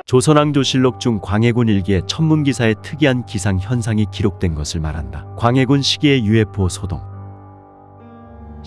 조선왕조실록 중 광해군 일기에 천문기사의 특이한 기상 현상이 기록된 것을 말한다. 광해군 시기의 UFO 소동.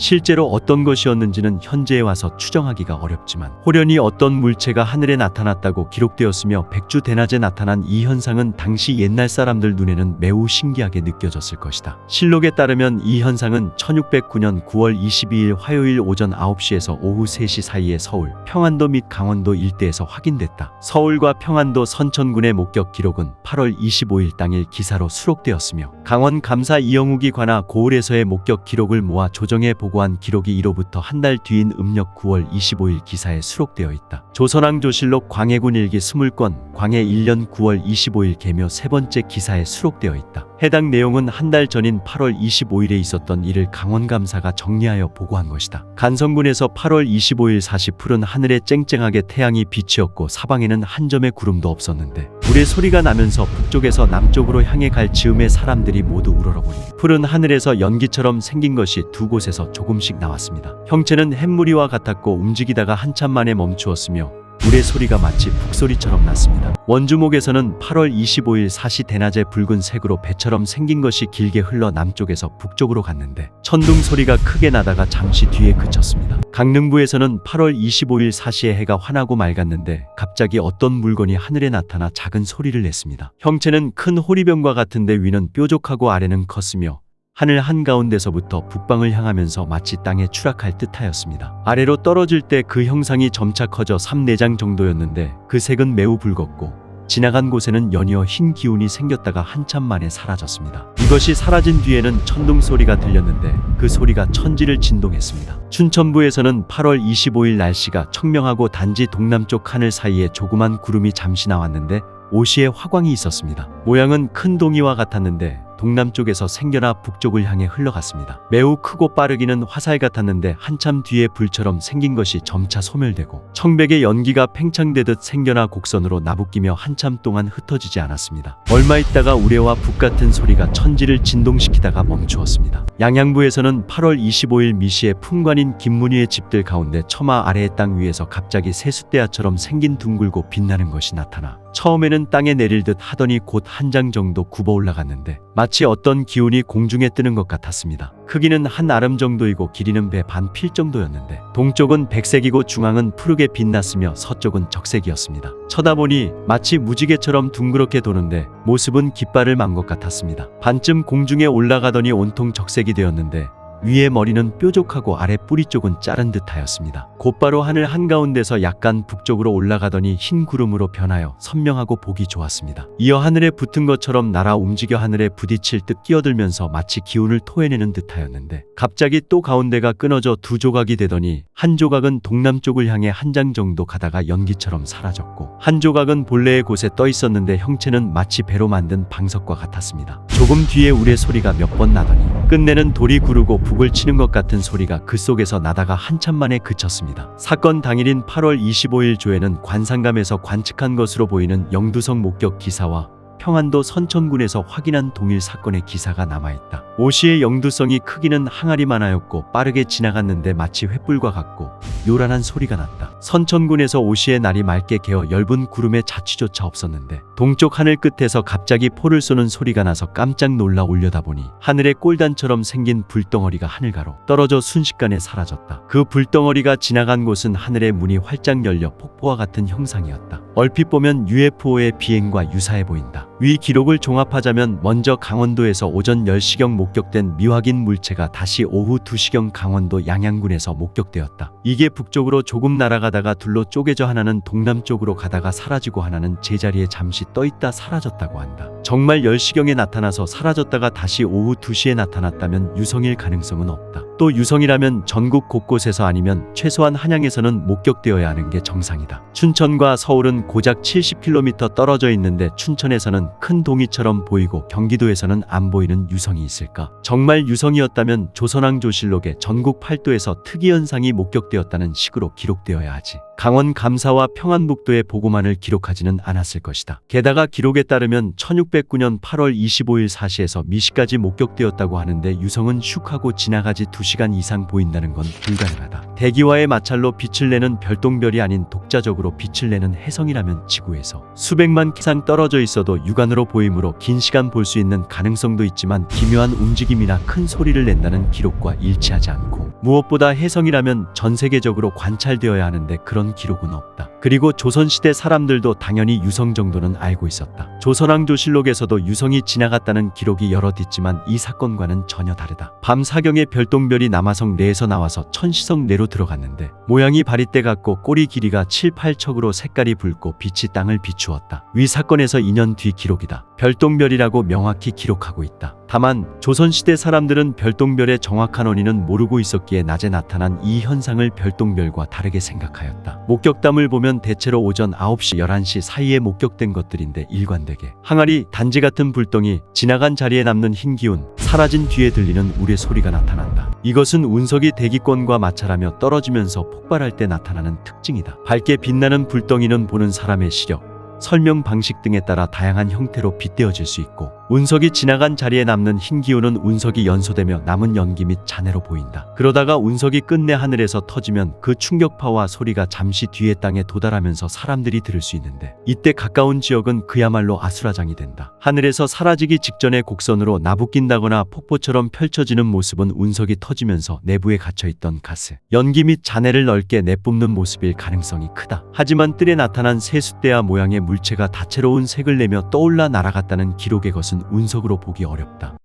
실제로 어떤 것이었는지는 현재에 와서 추정하기가 어렵지만 호련히 어떤 물체가 하늘에 나타났다고 기록되었으며 백주대낮에 나타난 이 현상은 당시 옛날 사람들 눈에는 매우 신기하게 느껴졌을 것이다. 실록에 따르면 이 현상은 1609년 9월 22일 화요일 오전 9시에서 오후 3시 사이에 서울, 평안도 및 강원도 일대에서 확인됐다. 서울과 평안도 선천군의 목격 기록은 8월 25일 당일 기사로 수록되었으며 강원 감사 이영욱이 관하 고을에서의 목격 기록을 모아 조정해 보고한 기록이 이로부터 한 달 뒤인 음력 9월 25일 기사에 수록되어 있다. 조선왕조실록 광해군 일기 20권, 광해 1년 9월 25일 개묘 세 번째 기사에 수록되어 있다. 해당 내용은 한 달 전인 8월 25일에 있었던 일을 강원감사가 정리하여 보고한 것이다. 간성군에서 8월 25일 4시 푸른 하늘에 쨍쨍하게 태양이 비치었고 사방에는 한 점의 구름도 없었는데 물의 소리가 나면서 북쪽에서 남쪽으로 향해 갈 즈음에 사람들이 모두 우러러보니 푸른 하늘에서 연기처럼 생긴 것이 두 곳에서 조금씩 나왔습니다. 형체는 햇무리와 같았고 움직이다가 한참 만에 멈추었으며 물의 소리가 마치 북소리처럼 났습니다. 원주목에서는 8월 25일 4시 대낮에 붉은 색으로 배처럼 생긴 것이 길게 흘러 남쪽에서 북쪽으로 갔는데 천둥 소리가 크게 나다가 잠시 뒤에 그쳤습니다. 강릉부에서는 8월 25일 4시에 해가 환하고 맑았는데 갑자기 어떤 물건이 하늘에 나타나 작은 소리를 냈습니다. 형체는 큰 호리병과 같은데 위는 뾰족하고 아래는 컸으며 하늘 한가운데서부터 북방을 향하면서 마치 땅에 추락할 듯하였습니다. 아래로 떨어질 때 그 형상이 점차 커져 3-4장 정도였는데 그 색은 매우 붉었고 지나간 곳에는 연이어 흰 기운이 생겼다가 한참 만에 사라졌습니다. 이것이 사라진 뒤에는 천둥 소리가 들렸는데 그 소리가 천지를 진동했습니다. 춘천부에서는 8월 25일 날씨가 청명하고 단지 동남쪽 하늘 사이에 조그만 구름이 잠시 나왔는데 오시에 화광이 있었습니다. 모양은 큰 동이와 같았는데 동남쪽에서 생겨나 북쪽을 향해 흘러갔습니다. 매우 크고 빠르기는 화살 같았는데 한참 뒤에 불처럼 생긴 것이 점차 소멸되고 청백의 연기가 팽창되듯 생겨나 곡선으로 나부끼며 한참 동안 흩어지지 않았습니다. 얼마 있다가 우레와 북 같은 소리가 천지를 진동시키다가 멈추었습니다. 양양부에서는 8월 25일 미시에 풍관인 김문희의 집들 가운데 처마 아래의 땅 위에서 갑자기 세숫대야처럼 생긴 둥글고 빛나는 것이 나타나 처음에는 땅에 내릴 듯 하더니 곧 한 장 정도 굽어 올라갔는데 마치 어떤 기운이 공중에 뜨는 것 같았습니다. 크기는 한 아름 정도이고 길이는 배 반 필 정도였는데 동쪽은 백색이고 중앙은 푸르게 빛났으며 서쪽은 적색이었습니다. 쳐다보니 마치 무지개처럼 둥그렇게 도는데 모습은 깃발을 만 것 같았습니다. 반쯤 공중에 올라가더니 온통 적색이 되었는데 위에 머리는 뾰족하고 아래 뿌리 쪽은 자른 듯하였습니다. 곧바로 하늘 한가운데서 약간 북쪽으로 올라가더니 흰 구름으로 변하여 선명하고 보기 좋았습니다. 이어 하늘에 붙은 것처럼 날아 움직여 하늘에 부딪힐 듯 끼어들면서 마치 기운을 토해내는 듯하였는데 갑자기 또 가운데가 끊어져 두 조각이 되더니 한 조각은 동남쪽을 향해 한 장 정도 가다가 연기처럼 사라졌고 한 조각은 본래의 곳에 떠 있었는데 형체는 마치 배로 만든 방석과 같았습니다. 조금 뒤에 우레 소리가 몇 번 나더니 끝내는 돌이 구르고 북을 치는 것 같은 소리가 그 속에서 나다가 한참 만에 그쳤습니다. 사건 당일인 8월 25일 조에는 관상감에서 관측한 것으로 보이는 영두성 목격 기사와 평안도 선천군에서 확인한 동일 사건의 기사가 남아있다. 오시의 영두성이 크기는 항아리만하였고 빠르게 지나갔는데 마치 횃불과 같고 요란한 소리가 났다. 선천군에서 오시의 날이 맑게 개어 엷은 구름의 자취조차 없었는데 동쪽 하늘 끝에서 갑자기 포를 쏘는 소리가 나서 깜짝 놀라 올려다보니 하늘에 꼴단처럼 생긴 불덩어리가 하늘가로 떨어져 순식간에 사라졌다. 그 불덩어리가 지나간 곳은 하늘의 문이 활짝 열려 폭포와 같은 형상이었다. 얼핏 보면 UFO의 비행과 유사해 보인다. 위 기록을 종합하자면 먼저 강원도에서 오전 10시경 목격된 미확인 물체가 다시 오후 2시경 강원도 양양군에서 목격되었다. 이게 북쪽으로 조금 날아가다가 둘로 쪼개져 하나는 동남쪽으로 가다가 사라지고 하나는 제자리에 잠시 떠있다 사라졌다고 한다. 정말 10시경에 나타나서 사라졌다가 다시 오후 2시에 나타났다면 유성일 가능성은 없다. 또 유성이라면 전국 곳곳에서 아니면 최소한 한양에서는 목격되어야 하는 게 정상이다. 춘천과 서울은 고작 70km 떨어져 있는데 춘천에서는 서울에서는 큰 동이처럼 보이고 경기도에서는 안 보이는 유성이 있을까? 정말 유성이었다면 조선왕조실록에 전국 8도에서 특이현상이 목격되었다는 식으로 기록되어야 하지. 강원 감사와 평안북도의 보고만을 기록하지는 않았을 것이다. 게다가 기록에 따르면 1609년 8월 25일 4시에서 미시까지 목격되었다고 하는데 유성은 슉하고 지나가지 2시간 이상 보인다는 건 불가능하다. 대기와의 마찰로 빛을 내는 별똥별이 아닌 독자적으로 빛을 내는 혜성이라면 지구에서 수백만 킬로미터 떨어져 있어도 육안으로 보이므로 긴 시간 볼 수 있는 가능성도 있지만 기묘한 움직임이나 큰 소리를 낸다는 기록과 일치하지 않고, 무엇보다 혜성이라면 전 세계적으로 관찰되어야 하는데 그런 기록은 없다. 그리고 조선시대 사람들도 당연히 유성 정도는 알고 있었다. 조선왕조실록에서도 유성이 지나갔다는 기록이 여럿 있지만 이 사건과는 전혀 다르다. 밤 사경에 별똥별이 남아성 내에서 나와서 천시성 내로 들어갔는데 모양이 바리떼 같고 꼬리 길이가 7, 8척으로 색깔이 붉고 빛이 땅을 비추었다. 위 사건에서 2년 뒤 기록이다. 별똥별이라고 명확히 기록하고 있다. 다만 조선시대 사람들은 별똥별의 정확한 원인은 모르고 있었기에 낮에 나타난 이 현상을 별똥별과 다르게 생각하였다. 목격담을 보면 대체로 오전 9시, 11시 사이에 목격된 것들인데 일관되게 항아리, 단지 같은 불덩이, 지나간 자리에 남는 흰 기운, 사라진 뒤에 들리는 우레 소리가 나타난다. 이것은 운석이 대기권과 마찰하며 떨어지면서 폭발할 때 나타나는 특징이다. 밝게 빛나는 불덩이는 보는 사람의 시력, 설명 방식 등에 따라 다양한 형태로 빗대어질 수 있고, 운석이 지나간 자리에 남는 흰 기운은 운석이 연소되며 남은 연기 및 잔해로 보인다. 그러다가 운석이 끝내 하늘에서 터지면 그 충격파와 소리가 잠시 뒤에 땅에 도달하면서 사람들이 들을 수 있는데, 이때 가까운 지역은 그야말로 아수라장이 된다. 하늘에서 사라지기 직전에 곡선으로 나부낀다거나 폭포처럼 펼쳐지는 모습은 운석이 터지면서 내부에 갇혀있던 가스, 연기 및 잔해를 넓게 내뿜는 모습일 가능성이 크다. 하지만 뜰에 나타난 세숫대야 모양의 물체가 다채로운 색을 내며 떠올라 날아갔다는 기록의 것은 운석으로 보기 어렵다.